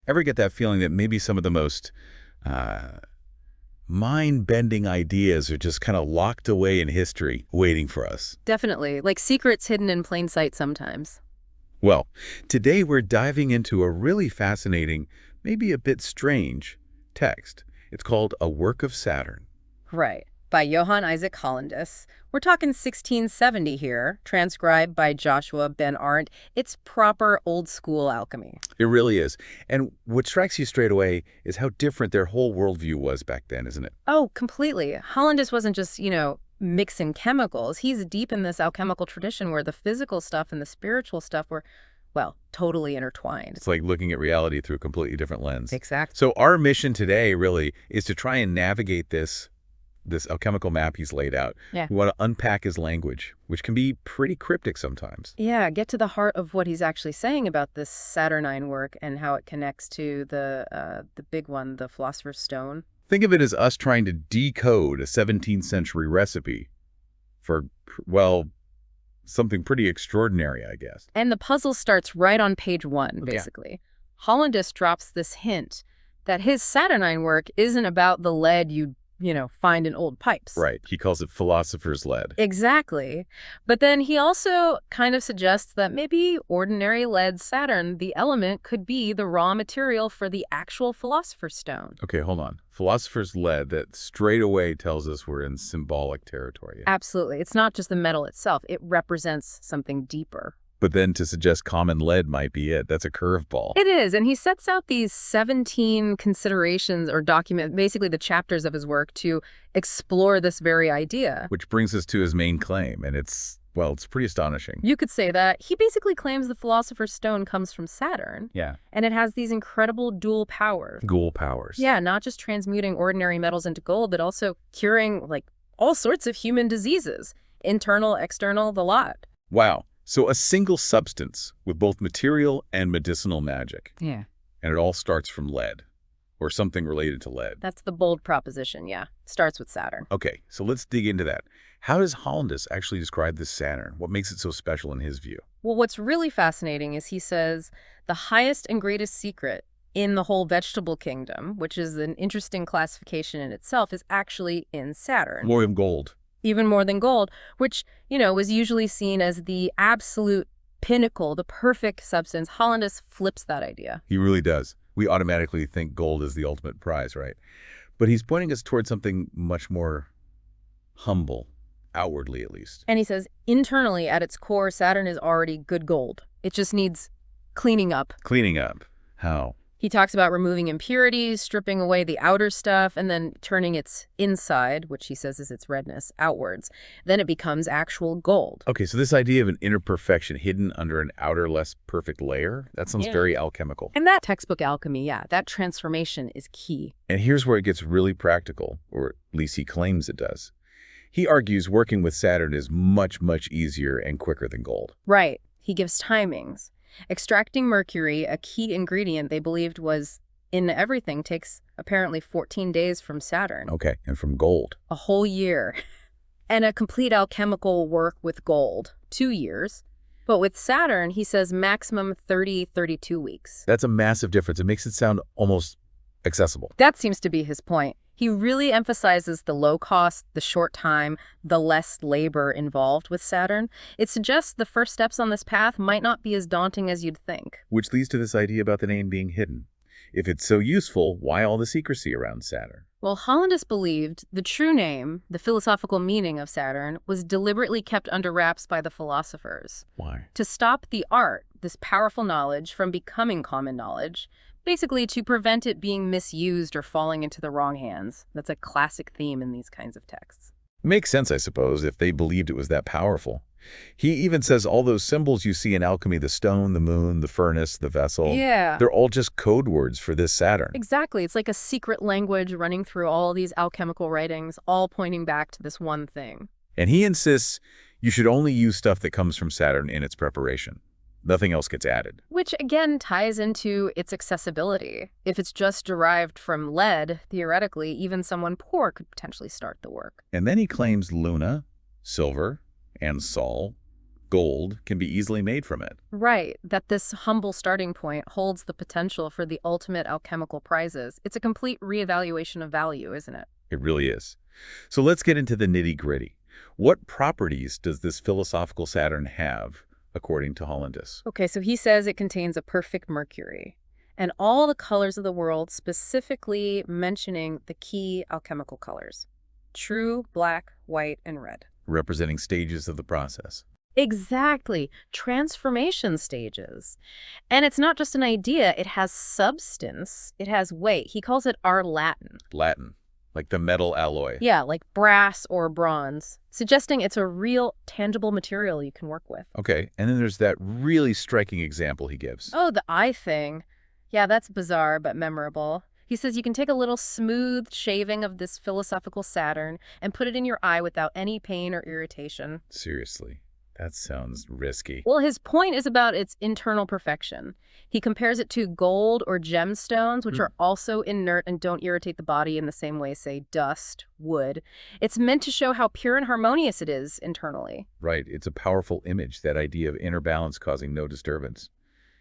Ever get that feeling that maybe some of the most uh, mind-bending ideas are just kind of locked away in history, waiting for us? Definitely. Like secrets hidden in plain sight sometimes. Well, today we're diving into a really fascinating, maybe a bit strange, text. It's called A Work of Saturn. Right. By Johann Isaac Hollandus. We're talking 1670 here, transcribed by Joshua Ben Arndt. It's proper old-school alchemy. It really is. And what strikes you straight away is how different their whole worldview was back then, isn't it? Oh, completely. Hollandus wasn't just, mixing chemicals. He's deep in this alchemical tradition where the physical stuff and the spiritual stuff were, well, totally intertwined. It's like looking at reality through a completely different lens. Exactly. So our mission today really is to try and navigate this alchemical map he's laid out. Yeah. We want to unpack his language, which can be pretty cryptic sometimes. Yeah, get to the heart of what he's actually saying about this Saturnine work and how it connects to the big one, the Philosopher's Stone. Think of it as us trying to decode a 17th century recipe for, well, something pretty extraordinary, I guess. And the puzzle starts right on page 1, basically. Hollandus drops this hint that his Saturnine work isn't about the lead you find in old pipes. Right. He calls it philosopher's lead. Exactly. But then he also kind of suggests that maybe ordinary lead Saturn, the element, could be the raw material for the actual Philosopher's Stone. Okay, hold on. Philosopher's lead, that straight away tells us we're in symbolic territory. Absolutely. It's not just the metal itself. It represents something deeper. But then to suggest common lead might be it, that's a curveball. It is, and he sets out these 17 considerations or basically the chapters of his work to explore this very idea. Which brings us to his main claim, and it's pretty astonishing. You could say that. He basically claims the Philosopher's Stone comes from Saturn. Yeah. And it has these incredible dual powers. Dual powers. Yeah, not just transmuting ordinary metals into gold, but also curing, all sorts of human diseases. Internal, external, the lot. Wow. So a single substance with both material and medicinal magic. Yeah. And it all starts from lead, or something related to lead. That's the bold proposition, yeah. Starts with Saturn. Okay, so let's dig into that. How does Hollandus actually describe this Saturn? What makes it so special in his view? Well, what's really fascinating is he says the highest and greatest secret in the whole vegetable kingdom, which is an interesting classification in itself, is actually in Saturn. More than gold. Even more than gold, which, was usually seen as the absolute pinnacle, the perfect substance. Hollandus flips that idea. He really does. We automatically think gold is the ultimate prize, right? But he's pointing us towards something much more humble, outwardly at least. And he says, internally, at its core, Saturn is already good gold. It just needs cleaning up. Cleaning up? How? He talks about removing impurities, stripping away the outer stuff, and then turning its inside, which he says is its redness, outwards. Then it becomes actual gold. Okay, so this idea of an inner perfection hidden under an outer, less perfect layer, that sounds very alchemical. And that textbook alchemy, that transformation is key. And here's where it gets really practical, or at least he claims it does. He argues working with Saturn is much, much easier and quicker than gold. Right. He gives timings. Extracting mercury, a key ingredient they believed was in everything, takes apparently 14 days from Saturn. Okay, and from gold? A whole year. And a complete alchemical work with gold, 2 years. But with Saturn, he says maximum 32 weeks. That's a massive difference. It makes it sound almost accessible. That seems to be his point. He really emphasizes the low cost, the short time, the less labor involved with Saturn. It suggests the first steps on this path might not be as daunting as you'd think. Which leads to this idea about the name being hidden. If it's so useful, why all the secrecy around Saturn? Well, Hollandus believed the true name, the philosophical meaning of Saturn, was deliberately kept under wraps by the philosophers. Why? To stop the art, this powerful knowledge, from becoming common knowledge. Basically, to prevent it being misused or falling into the wrong hands. That's a classic theme in these kinds of texts. Makes sense, I suppose, if they believed it was that powerful. He even says all those symbols you see in alchemy, the stone, the moon, the furnace, the vessel, they're all just code words for this Saturn. Exactly. It's like a secret language running through all these alchemical writings, all pointing back to this one thing. And he insists you should only use stuff that comes from Saturn in its preparation. Nothing else gets added. Which, again, ties into its accessibility. If it's just derived from lead, theoretically, even someone poor could potentially start the work. And then he claims Luna, silver, and Sol, gold can be easily made from it. Right, that this humble starting point holds the potential for the ultimate alchemical prizes. It's a complete reevaluation of value, isn't it? It really is. So let's get into the nitty-gritty. What properties does this philosophical Saturn have, according to Hollandus? Okay, so he says it contains a perfect mercury and all the colors of the world, specifically mentioning the key alchemical colors: true, black, white, and red. Representing stages of the process. Exactly. Transformation stages. And it's not just an idea, it has substance, it has weight. He calls it our Latin. Latin, like the metal alloy. Yeah, like brass or bronze, suggesting it's a real, tangible material you can work with. Okay, and then there's that really striking example he gives. Oh, the eye thing. Yeah, that's bizarre but memorable. He says you can take a little smooth shaving of this philosophical Saturn and put it in your eye without any pain or irritation. Seriously, that sounds risky. Well, his point is about its internal perfection. He compares it to gold or gemstones, which are also inert and don't irritate the body in the same way, say, dust, wood. It's meant to show how pure and harmonious it is internally. Right, it's a powerful image, that idea of inner balance causing no disturbance.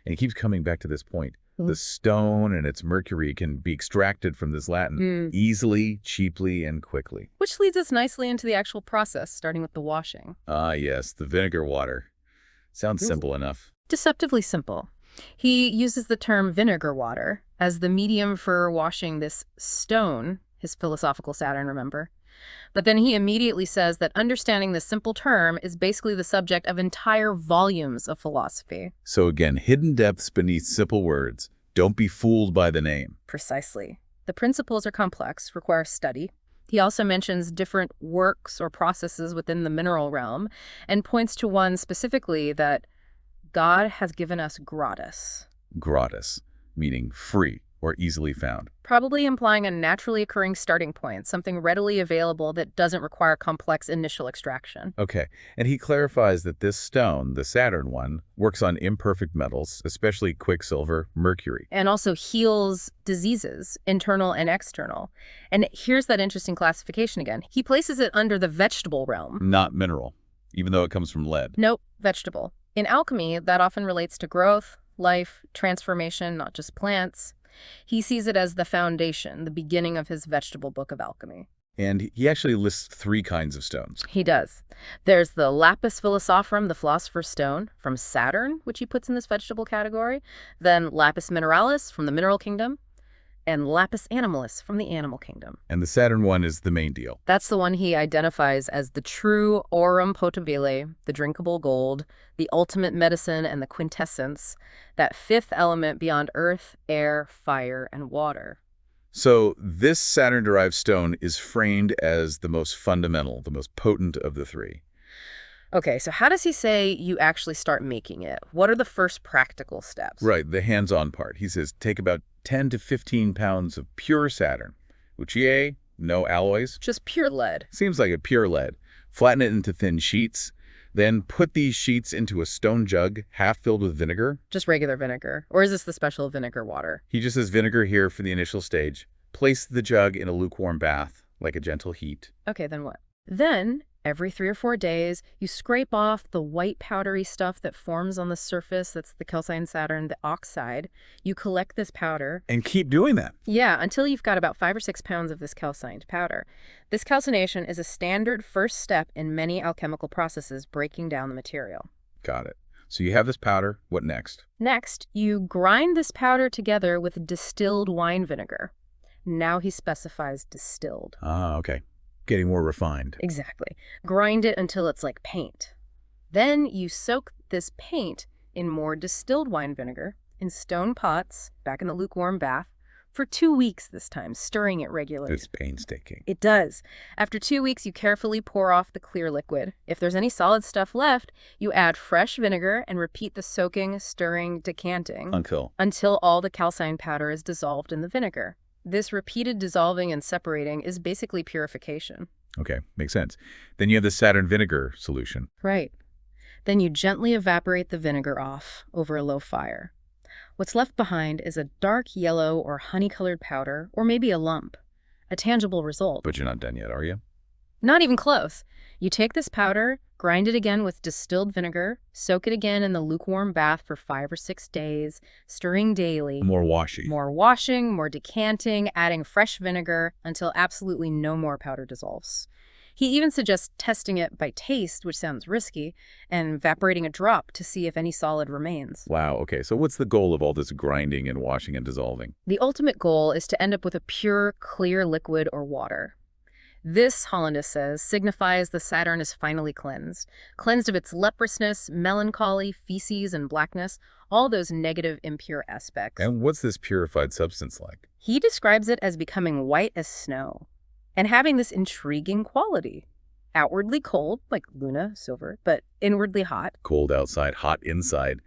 And he keeps coming back to this point. The stone and its mercury can be extracted from this Latin easily, cheaply, and quickly. Which leads us nicely into the actual process, starting with the washing. Ah, yes, the vinegar water. Sounds simple enough. Deceptively simple. He uses the term vinegar water as the medium for washing this stone, his philosophical Saturn, remember? But then he immediately says that understanding this simple term is basically the subject of entire volumes of philosophy. So again, hidden depths beneath simple words. Don't be fooled by the name. Precisely. The principles are complex, require study. He also mentions different works or processes within the mineral realm and points to one specifically that God has given us gratis. Gratis, meaning free or easily found. Probably implying a naturally occurring starting point, something readily available that doesn't require complex initial extraction. Okay, and he clarifies that this stone, the Saturn one, works on imperfect metals, especially quicksilver, mercury. And also heals diseases, internal and external. And here's that interesting classification again. He places it under the vegetable realm. Not mineral, even though it comes from lead. Nope, vegetable. In alchemy, that often relates to growth, life, transformation, not just plants. He sees it as the foundation, the beginning of his vegetable book of alchemy. And he actually lists 3 kinds of stones. He does. There's the lapis philosophorum, the philosopher's stone, from Saturn, which he puts in this vegetable category. Then lapis mineralis from the mineral kingdom. And lapis animalis from the animal kingdom. And the Saturn one is the main deal. That's the one he identifies as the true aurum potabile, the drinkable gold, the ultimate medicine and the quintessence, that fifth element beyond earth, air, fire, and water. So this Saturn-derived stone is framed as the most fundamental, the most potent of the 3. Okay, so how does he say you actually start making it? What are the first practical steps? Right, the hands-on part. He says take about 10 to 15 pounds of pure Saturn. Uchier, no alloys. Just pure lead. Seems like a pure lead. Flatten it into thin sheets. Then put these sheets into a stone jug, half filled with vinegar. Just regular vinegar? Or is this the special vinegar water? He just says vinegar here for the initial stage. Place the jug in a lukewarm bath, like a gentle heat. Okay, then what? Then, every 3 or 4 days, you scrape off the white powdery stuff that forms on the surface. That's the calcined Saturn, the oxide. You collect this powder. And keep doing that. Yeah, until you've got about 5 or 6 pounds of this calcined powder. This calcination is a standard first step in many alchemical processes breaking down the material. Got it. So you have this powder. What next? Next, you grind this powder together with distilled wine vinegar. Now he specifies distilled. Ah, okay. Getting more refined. Exactly. Grind it until it's like paint. Then you soak this paint in more distilled wine vinegar in stone pots, back in the lukewarm bath, for 2 weeks this time, stirring it regularly. It's painstaking. It does. After 2 weeks, you carefully pour off the clear liquid. If there's any solid stuff left, you add fresh vinegar and repeat the soaking, stirring, decanting until all the calcined powder is dissolved in the vinegar. This repeated dissolving and separating is basically purification. Okay, makes sense. Then you have the Saturn vinegar solution. Right. Then you gently evaporate the vinegar off over a low fire. What's left behind is a dark yellow or honey-colored powder, or maybe a lump. A tangible result. But you're not done yet, are you? Not even close. You take this powder, Grind it again with distilled vinegar. Soak it again in the lukewarm bath for 5 or 6 days, stirring daily. More washing. More washing, more decanting, adding fresh vinegar until absolutely no more powder dissolves. He even suggests testing it by taste, which sounds risky, and evaporating a drop to see if any solid remains. Wow, okay, so what's the goal of all this grinding and washing and dissolving? The ultimate goal is to end up with a pure, clear liquid or water. This, Hollandus says, signifies the Saturn is finally cleansed. Cleansed of its leprousness, melancholy, feces, and blackness, all those negative, impure aspects. And what's this purified substance like? He describes it as becoming white as snow and having this intriguing quality. Outwardly cold, like Luna, silver, but inwardly hot. Cold outside, hot inside.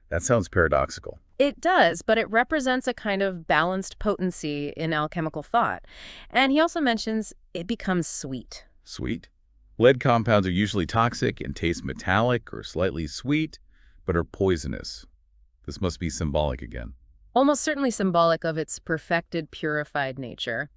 That sounds paradoxical. It does, but it represents a kind of balanced potency in alchemical thought. And he also mentions it becomes sweet. Sweet? Lead compounds are usually toxic and taste metallic or slightly sweet, but are poisonous. This must be symbolic again. Almost certainly symbolic of its perfected, purified nature.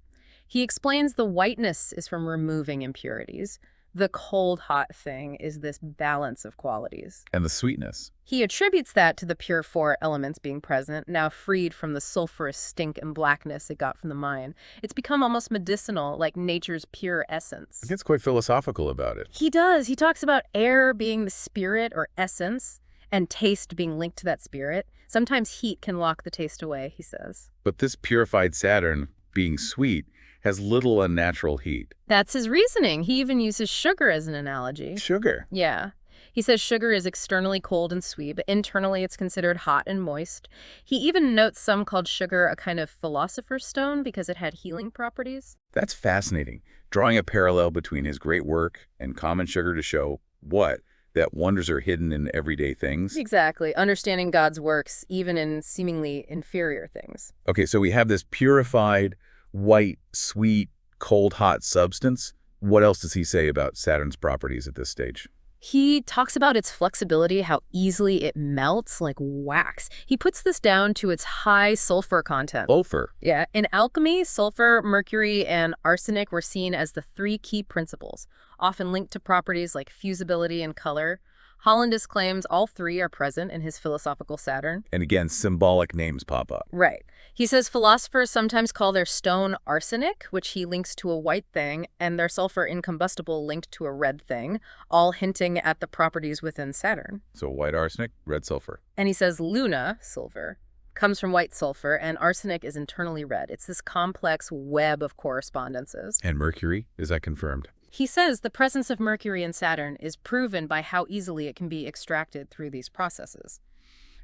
He explains the whiteness is from removing impurities. The cold, hot thing is this balance of qualities. And the sweetness. He attributes that to the pure 4 elements being present, now freed from the sulfurous stink and blackness it got from the mine. It's become almost medicinal, like nature's pure essence. He gets quite philosophical about it. He does. He talks about air being the spirit or essence, and taste being linked to that spirit. Sometimes heat can lock the taste away, he says. But this purified Saturn, being sweet, has little unnatural heat. That's his reasoning. He even uses sugar as an analogy. Sugar? Yeah. He says sugar is externally cold and sweet, but internally it's considered hot and moist. He even notes some called sugar a kind of philosopher's stone because it had healing properties. That's fascinating, drawing a parallel between his great work and common sugar to show what? That wonders are hidden in everyday things? Exactly. Understanding God's works, even in seemingly inferior things. Okay, so we have this purified, white, sweet, cold, hot substance. What else does he say about Saturn's properties at this stage? He talks about its flexibility, how easily it melts like wax. He puts this down to its high sulfur content. Sulfur? Yeah. In alchemy, sulfur, mercury, and arsenic were seen as the 3 key principles, often linked to properties like fusibility and color. Hollandus claims all 3 are present in his philosophical Saturn. And again, symbolic names pop up. Right. He says philosophers sometimes call their stone arsenic, which he links to a white thing, and their sulfur incombustible linked to a red thing, all hinting at the properties within Saturn. So white arsenic, red sulfur. And he says Luna, silver, comes from white sulfur, and arsenic is internally red. It's this complex web of correspondences. And Mercury, is that confirmed? He says the presence of Mercury in Saturn is proven by how easily it can be extracted through these processes.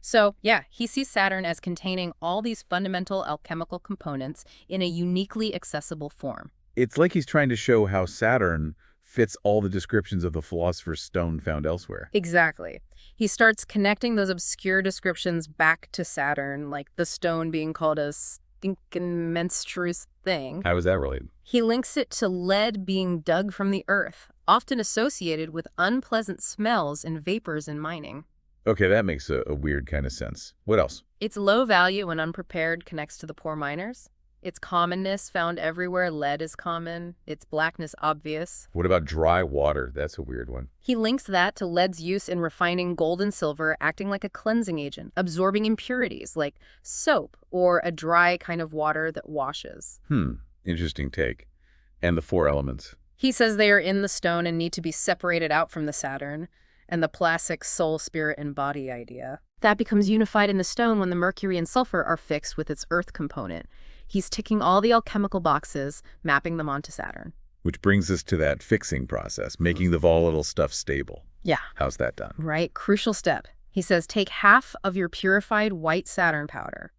So, yeah, he sees Saturn as containing all these fundamental alchemical components in a uniquely accessible form. It's like he's trying to show how Saturn fits all the descriptions of the philosopher's stone found elsewhere. Exactly. He starts connecting those obscure descriptions back to Saturn, like the stone being called a stinking menstruous thing. How is that related? He links it to lead being dug from the earth, often associated with unpleasant smells and vapors in mining. Okay, that makes a weird kind of sense. What else? Its low value when unprepared connects to the poor miners. Its commonness found everywhere. Lead is common. Its blackness obvious. What about dry water? That's a weird one. He links that to lead's use in refining gold and silver, acting like a cleansing agent, absorbing impurities like soap or a dry kind of water that washes. Interesting take. And the 4 elements? He says they are in the stone and need to be separated out from the Saturn, and the classic soul, spirit, and body idea. That becomes unified in the stone when the mercury and sulfur are fixed with its earth component. He's ticking all the alchemical boxes, mapping them onto Saturn. Which brings us to that fixing process, making the volatile stuff stable. Yeah. How's that done? Right. Crucial step. He says take half of your purified white Saturn powder.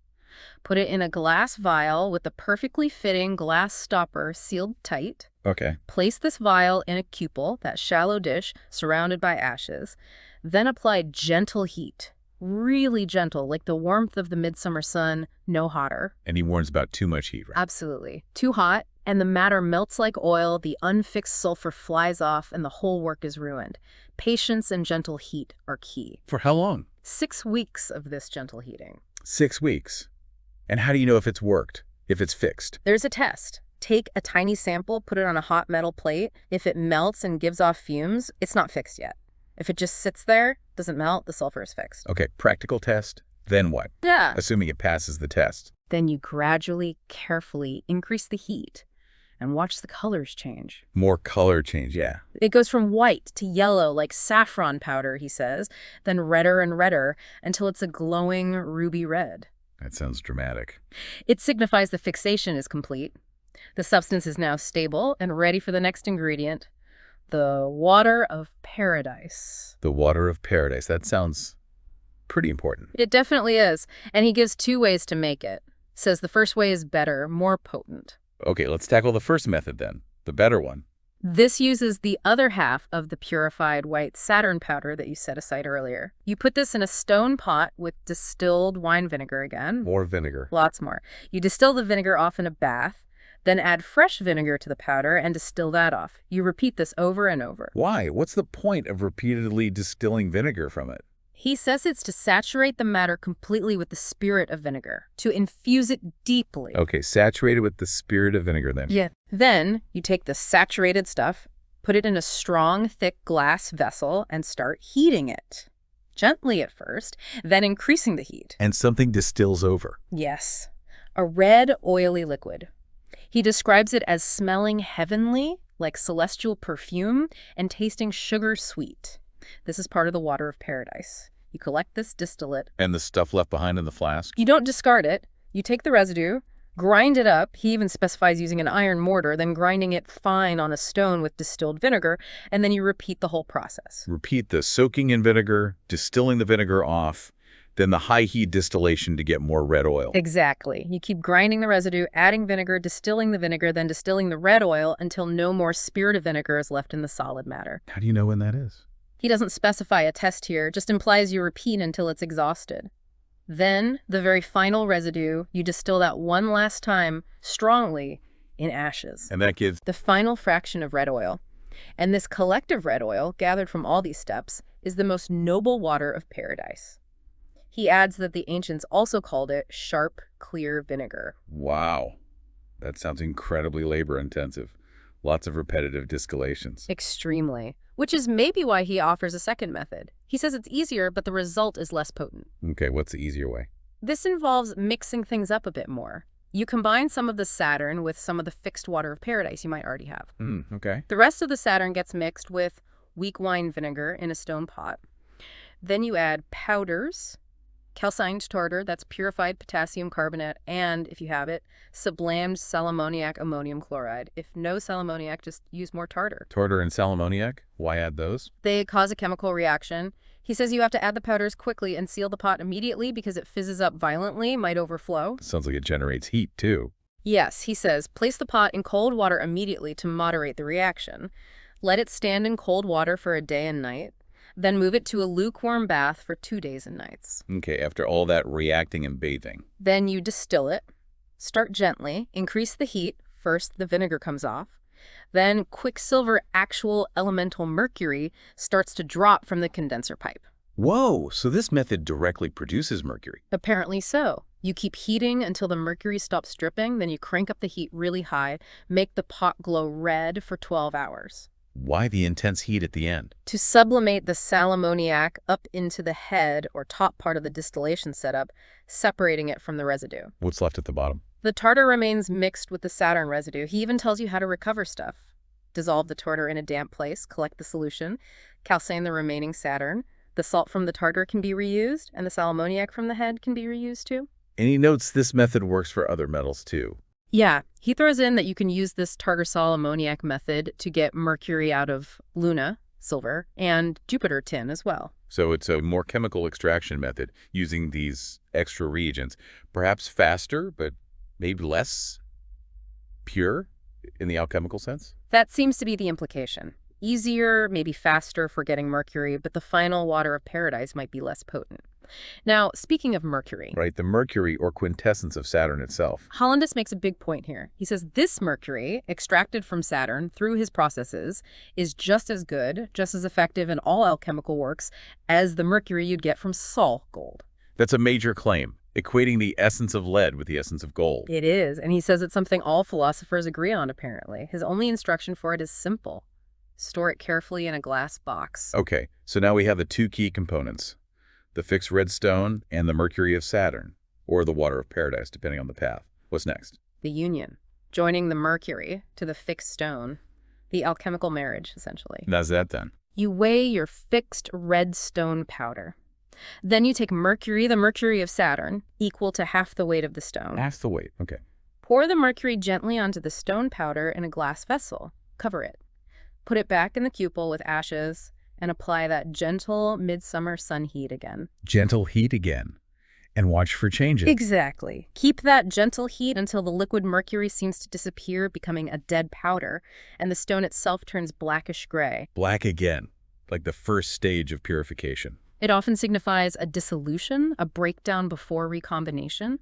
Put it in a glass vial with a perfectly fitting glass stopper sealed tight. Okay. Place this vial in a cupel, that shallow dish, surrounded by ashes. Then apply gentle heat. Really gentle, like the warmth of the midsummer sun, no hotter. And he warns about too much heat, right? Absolutely. Too hot, and the matter melts like oil, the unfixed sulfur flies off, and the whole work is ruined. Patience and gentle heat are key. For how long? 6 weeks of this gentle heating. 6 weeks. And how do you know if it's worked, if it's fixed? There's a test. Take a tiny sample, put it on a hot metal plate. If it melts and gives off fumes, it's not fixed yet. If it just sits there, doesn't melt, the sulfur is fixed. Okay, practical test. Then what? Yeah. Assuming it passes the test. Then you gradually, carefully increase the heat and watch the colors change. More color change, yeah. It goes from white to yellow like saffron powder, he says, then redder and redder until it's a glowing ruby red. That sounds dramatic. It signifies the fixation is complete. The substance is now stable and ready for the next ingredient, the water of paradise. The water of paradise. That sounds pretty important. It definitely is. And he gives 2 ways to make it. Says the first way is better, more potent. Okay, let's tackle the first method then, the better one. This uses the other half of the purified white Saturn powder that you set aside earlier. You put this in a stone pot with distilled wine vinegar again. More vinegar. Lots more. You distill the vinegar off in a bath, then add fresh vinegar to the powder and distill that off. You repeat this over and over. Why? What's the point of repeatedly distilling vinegar from it? He says it's to saturate the matter completely with the spirit of vinegar, to infuse it deeply. Okay, saturated with the spirit of vinegar then. Yeah. Then you take the saturated stuff, put it in a strong, thick glass vessel, and start heating it. Gently at first, then increasing the heat. And something distills over. Yes. A red, oily liquid. He describes it as smelling heavenly, like celestial perfume, and tasting sugar sweet. This is part of the water of paradise. You collect this distillate. And the stuff left behind in the flask? You don't discard it. You take the residue, grind it up. He even specifies using an iron mortar, then grinding it fine on a stone with distilled vinegar, and then you repeat the whole process. Repeat the soaking in vinegar, distilling the vinegar off, then the high heat distillation to get more red oil. Exactly. You keep grinding the residue, adding vinegar, distilling the vinegar, then distilling the red oil until no more spirit of vinegar is left in the solid matter. How do you know when that is? He doesn't specify a test here, just implies you repeat until it's exhausted. Then, the very final residue, you distill that one last time, strongly, in ashes. And that gives the final fraction of red oil. And this collective red oil, gathered from all these steps, is the most noble water of paradise. He adds that the ancients also called it sharp, clear vinegar. Wow. That sounds incredibly labor-intensive. Lots of repetitive distillations. Extremely. Which is maybe why he offers a second method. He says it's easier, but the result is less potent. Okay, what's the easier way? This involves mixing things up a bit more. You combine some of the Saturn with some of the fixed water of paradise you might already have. Okay. The rest of the Saturn gets mixed with weak wine vinegar in a stone pot. Then you add powders, calcined tartar, that's purified potassium carbonate, and, if you have it, sublimed salammoniac ammonium chloride. If no salammoniac, just use more tartar. Tartar and salammoniac? Why add those? They cause a chemical reaction. He says you have to add the powders quickly and seal the pot immediately because it fizzes up violently, might overflow. Sounds like it generates heat, too. Yes, he says, place the pot in cold water immediately to moderate the reaction. Let it stand in cold water for a day and night. Then move it to a lukewarm bath for 2 days and nights. Okay, after all that reacting and bathing. Then you distill it. Start gently. Increase the heat. First, the vinegar comes off. Then quicksilver, actual elemental mercury, starts to drop from the condenser pipe. Whoa, so this method directly produces mercury. Apparently so. You keep heating until the mercury stops dripping, then you crank up the heat really high, make the pot glow red for 12 hours. Why the intense heat at the end? To sublimate the salammoniac up into the head or top part of the distillation setup, separating it from the residue. What's left at the bottom? The tartar remains mixed with the Saturn residue. He even tells you how to recover stuff. Dissolve the tartar in a damp place, collect the solution, calcine the remaining Saturn. The salt from the tartar can be reused, and the salammoniac from the head can be reused too. And he notes this method works for other metals too. Yeah, he throws in that you can use this tartar salt ammoniac method to get mercury out of Luna, silver, and Jupiter, tin as well. So it's a more chemical extraction method using these extra reagents. Perhaps faster, but maybe less pure in the alchemical sense? That seems to be the implication. Easier, maybe faster for getting mercury, but the final water of paradise might be less potent. Now, speaking of mercury. Right, the mercury or quintessence of Saturn itself. Hollandus makes a big point here. He says this mercury, extracted from Saturn through his processes, is just as good, just as effective in all alchemical works as the mercury you'd get from Sol gold. That's a major claim, equating the essence of lead with the essence of gold. It is, and he says it's something all philosophers agree on, apparently. His only instruction for it is simple. Store it carefully in a glass box. Okay, so now we have the two key components, the fixed red stone and the mercury of Saturn, or the water of paradise, depending on the path. What's next? The union. Joining the mercury to the fixed stone. The alchemical marriage, essentially. How's that then? You weigh your fixed red stone powder. Then you take mercury, the mercury of Saturn, equal to half the weight of the stone. Half the weight, okay. Pour the mercury gently onto the stone powder in a glass vessel. Cover it. Put it back in the cupel with ashes and apply that gentle midsummer sun heat again. Gentle heat again. And watch for changes. Exactly. Keep that gentle heat until the liquid mercury seems to disappear, becoming a dead powder, and the stone itself turns blackish gray. Black again, like the first stage of purification. It often signifies a dissolution, a breakdown before recombination.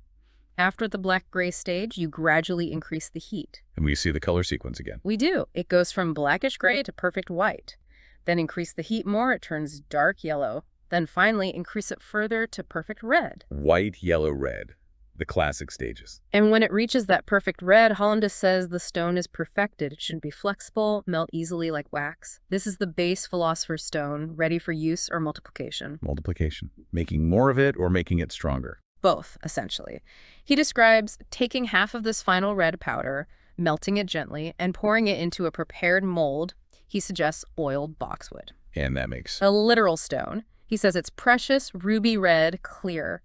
After the black-gray stage, you gradually increase the heat. And we see the color sequence again. We do. It goes from blackish gray to perfect white. Then increase the heat more, it turns dark yellow. Then finally increase it further to perfect red. White, yellow, red. The classic stages. And when it reaches that perfect red, Hollandus says the stone is perfected. It shouldn't be flexible, melt easily like wax. This is the base philosopher's stone, ready for use or multiplication. Multiplication. Making more of it or making it stronger. Both, essentially. He describes taking half of this final red powder, melting it gently, and pouring it into a prepared mold. He suggests oiled boxwood. And that makes a literal stone. He says it's precious, ruby red, clear.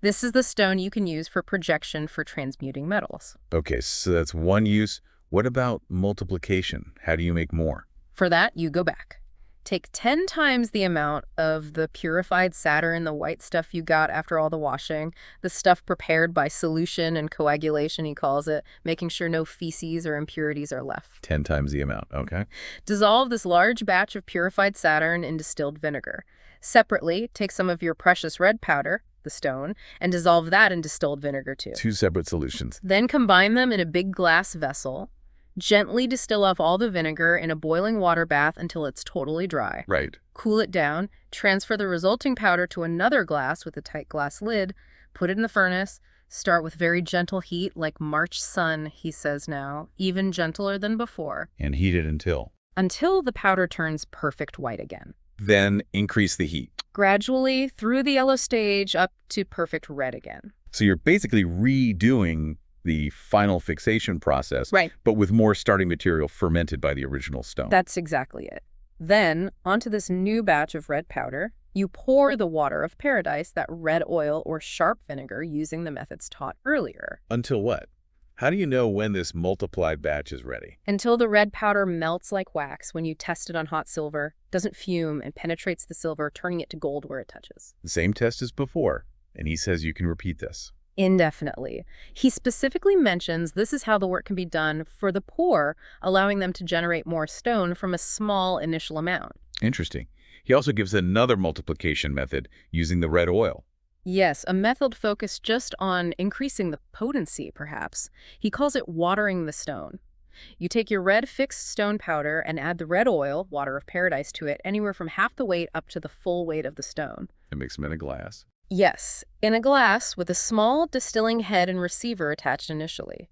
This is the stone you can use for projection for transmuting metals. Okay, so that's one use. What about multiplication? How do you make more? For that, you go back. Take 10 times the amount of the purified Saturn, the white stuff you got after all the washing, the stuff prepared by solution and coagulation, he calls it, making sure no feces or impurities are left. 10 times the amount, okay. Dissolve this large batch of purified Saturn in distilled vinegar. Separately, take some of your precious red powder, the stone, and dissolve that in distilled vinegar too. Two separate solutions. Then combine them in a big glass vessel. Gently distill off all the vinegar in a boiling water bath until it's totally dry. Right. Cool it down, transfer the resulting powder to another glass with a tight glass lid, put it in the furnace, start with very gentle heat like March sun, he says now, even gentler than before. And heat it until? Until the powder turns perfect white again. Then increase the heat. Gradually through the yellow stage up to perfect red again. So you're basically redoing the final fixation process, right, but with more starting material fermented by the original stone. That's exactly it. Then, onto this new batch of red powder, you pour the water of paradise, that red oil or sharp vinegar, using the methods taught earlier. Until what? How do you know when this multiplied batch is ready? Until the red powder melts like wax when you test it on hot silver, doesn't fume, and penetrates the silver, turning it to gold where it touches. The same test as before, and he says you can repeat this. Indefinitely. He specifically mentions this is how the work can be done for the poor, allowing them to generate more stone from a small initial amount. Interesting. He also gives another multiplication method using the red oil. Yes, a method focused just on increasing the potency, perhaps. He calls it watering the stone. You take your red fixed stone powder and add the red oil, water of paradise, to it, anywhere from half the weight up to the full weight of the stone. And mix them in a glass. Yes, in a glass with a small distilling head and receiver attached initially.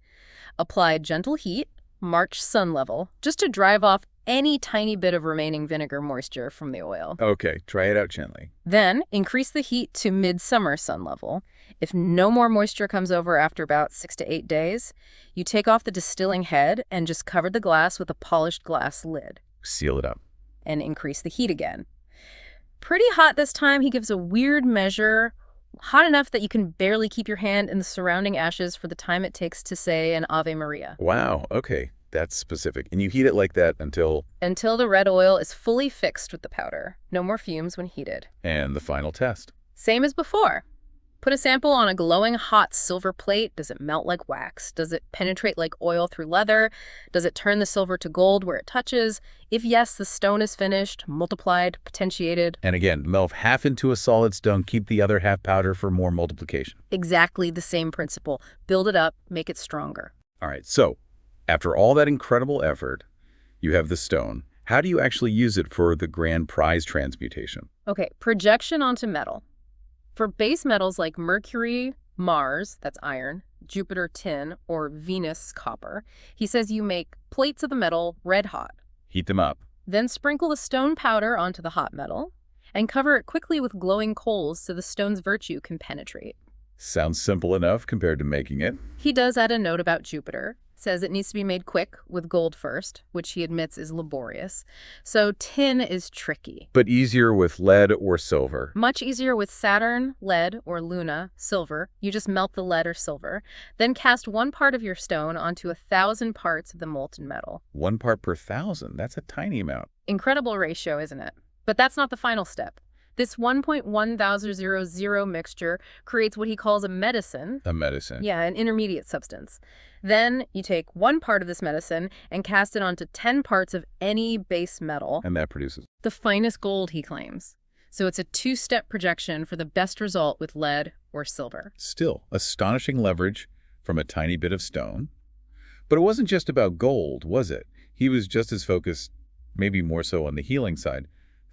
Apply gentle heat, March sun level, just to drive off any tiny bit of remaining vinegar moisture from the oil. Okay, try it out gently. Then increase the heat to midsummer sun level. If no more moisture comes over after about 6 to 8 days, you take off the distilling head and just cover the glass with a polished glass lid. Seal it up. And increase the heat again. Pretty hot this time. He gives a weird measure, hot enough that you can barely keep your hand in the surrounding ashes for the time it takes to say an Ave Maria. Wow, okay, that's specific. And you heat it like that until? Until the red oil is fully fixed with the powder. No more fumes when heated. And the final test? Same as before. Put a sample on a glowing hot silver plate. Does it melt like wax? Does it penetrate like oil through leather? Does it turn the silver to gold where it touches? If yes, the stone is finished, multiplied, potentiated. And again, melt half into a solid stone, keep the other half powder for more multiplication. Exactly the same principle. Build it up, make it stronger. All right, so after all that incredible effort, you have the stone. How do you actually use it for the grand prize transmutation? Okay, projection onto metal. For base metals like Mercury, Mars, that's iron, Jupiter, tin, or Venus, copper, he says you make plates of the metal red hot. Heat them up. Then sprinkle the stone powder onto the hot metal and cover it quickly with glowing coals so the stone's virtue can penetrate. Sounds simple enough compared to making it. He does add a note about Jupiter. Says it needs to be made quick with gold first, which he admits is laborious. So tin is tricky. But easier with lead or silver. Much easier with Saturn, lead, or Luna, silver. You just melt the lead or silver. Then cast 1 part of your stone onto 1,000 parts of the molten metal. 1 part per 1,000. That's a tiny amount. Incredible ratio, isn't it? But that's not the final step. This 1.1000 mixture creates what he calls a medicine. A medicine. Yeah, an intermediate substance. Then you take 1 part of this medicine and cast it onto 10 parts of any base metal. And that produces the finest gold, he claims. So it's a 2-step projection for the best result with lead or silver. Still, astonishing leverage from a tiny bit of stone. But it wasn't just about gold, was it? He was just as focused, maybe more so on the healing side.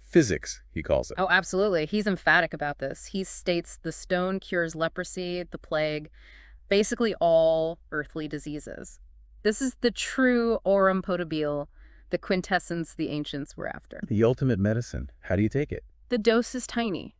Physics, he calls it. Oh, absolutely. He's emphatic about this. He states the stone cures leprosy, the plague, basically all earthly diseases. This is the true aurum potabile, the quintessence the ancients were after. The ultimate medicine. How do you take it? The dose is tiny,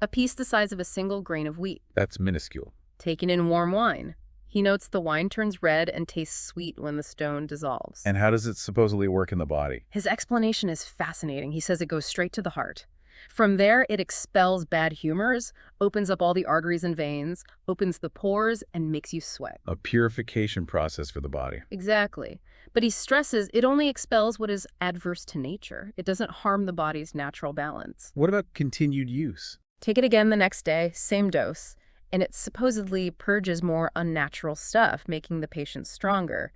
a piece the size of a single grain of wheat. That's minuscule. Taken in warm wine. He notes the wine turns red and tastes sweet when the stone dissolves. And how does it supposedly work in the body? His explanation is fascinating. He says it goes straight to the heart. From there, it expels bad humors, opens up all the arteries and veins, opens the pores, and makes you sweat. A purification process for the body. Exactly. But he stresses it only expels what is adverse to nature. It doesn't harm the body's natural balance. What about continued use? Take it again the next day, same dose, and it supposedly purges more unnatural stuff, making the patient stronger.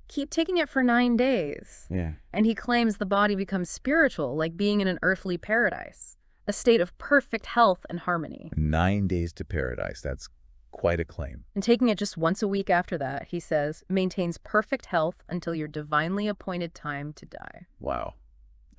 Keep taking it for 9 days. Yeah. And he claims the body becomes spiritual, like being in an earthly paradise, a state of perfect health and harmony. 9 days to paradise. That's quite a claim. And taking it just once a week after that, he says, maintains perfect health until your divinely appointed time to die. Wow.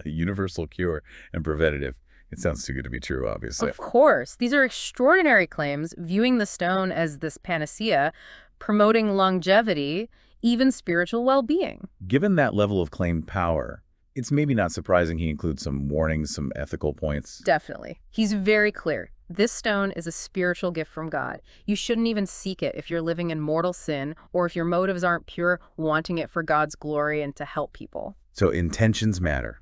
A universal cure and preventative. It sounds too good to be true, obviously. Of course. These are extraordinary claims, viewing the stone as this panacea, promoting longevity, even spiritual well-being. Given that level of claimed power, it's maybe not surprising he includes some warnings, some ethical points. Definitely. He's very clear. This stone is a spiritual gift from God. You shouldn't even seek it if you're living in mortal sin or if your motives aren't pure, wanting it for God's glory and to help people. So intentions matter.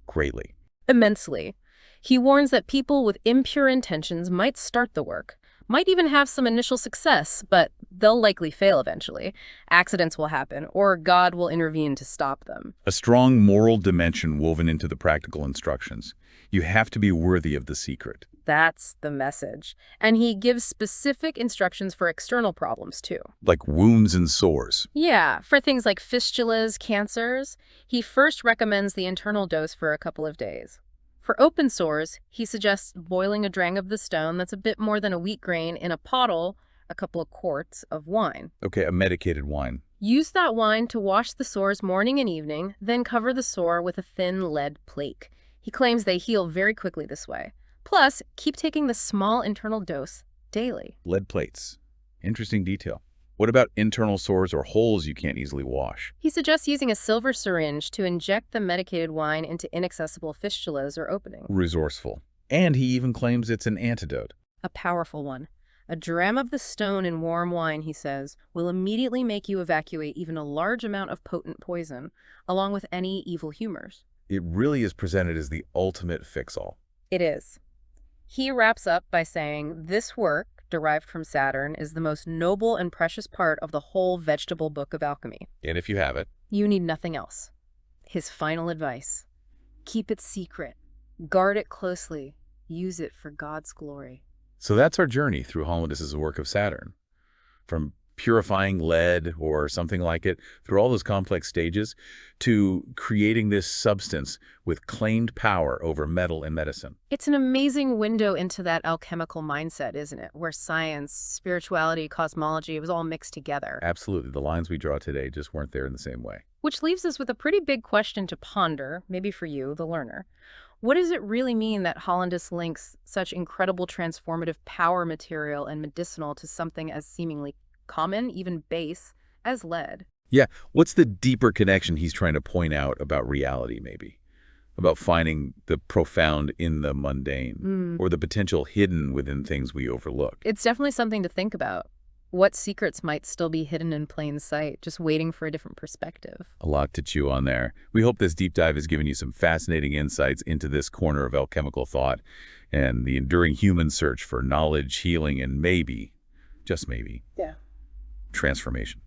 Greatly. Immensely. He warns that people with impure intentions might start the work, might even have some initial success, but they'll likely fail eventually. Accidents will happen, or God will intervene to stop them. A strong moral dimension woven into the practical instructions. You have to be worthy of the secret. That's the message. And he gives specific instructions for external problems, too. Like wounds and sores. Yeah, for things like fistulas, cancers, he first recommends the internal dose for a couple of days. For open sores, he suggests boiling a drang of the stone that's a bit more than a wheat grain in a pottle, a couple of quarts of wine. Okay, a medicated wine. Use that wine to wash the sores morning and evening, then cover the sore with a thin lead plate. He claims they heal very quickly this way. Plus, keep taking the small internal dose daily. Lead plates. Interesting detail. What about internal sores or holes you can't easily wash? He suggests using a silver syringe to inject the medicated wine into inaccessible fistulas or openings. Resourceful. And he even claims it's an antidote. A powerful one. A dram of the stone in warm wine, he says, will immediately make you evacuate even a large amount of potent poison, along with any evil humors. It really is presented as the ultimate fix-all. It is. He wraps up by saying, this work, derived from Saturn, is the most noble and precious part of the whole vegetable book of alchemy. And if you have it, you need nothing else. His final advice: keep it secret, guard it closely, use it for God's glory. So that's our journey through Hollandus' A Work of Saturn. From purifying lead or something like it, through all those complex stages, to creating this substance with claimed power over metal and medicine. It's an amazing window into that alchemical mindset, isn't it? Where science, spirituality, cosmology, it was all mixed together. Absolutely. The lines we draw today just weren't there in the same way. Which leaves us with a pretty big question to ponder, maybe for you, the learner. What does it really mean that Hollandus links such incredible transformative power material and medicinal to something as seemingly common, even base, as lead? Yeah. What's the deeper connection he's trying to point out about reality, maybe? About finding the profound in the mundane, or the potential hidden within things we overlook. It's definitely something to think about. What secrets might still be hidden in plain sight, just waiting for a different perspective? A lot to chew on there. We hope this deep dive has given you some fascinating insights into this corner of alchemical thought and the enduring human search for knowledge, healing, and maybe, just maybe, transformation.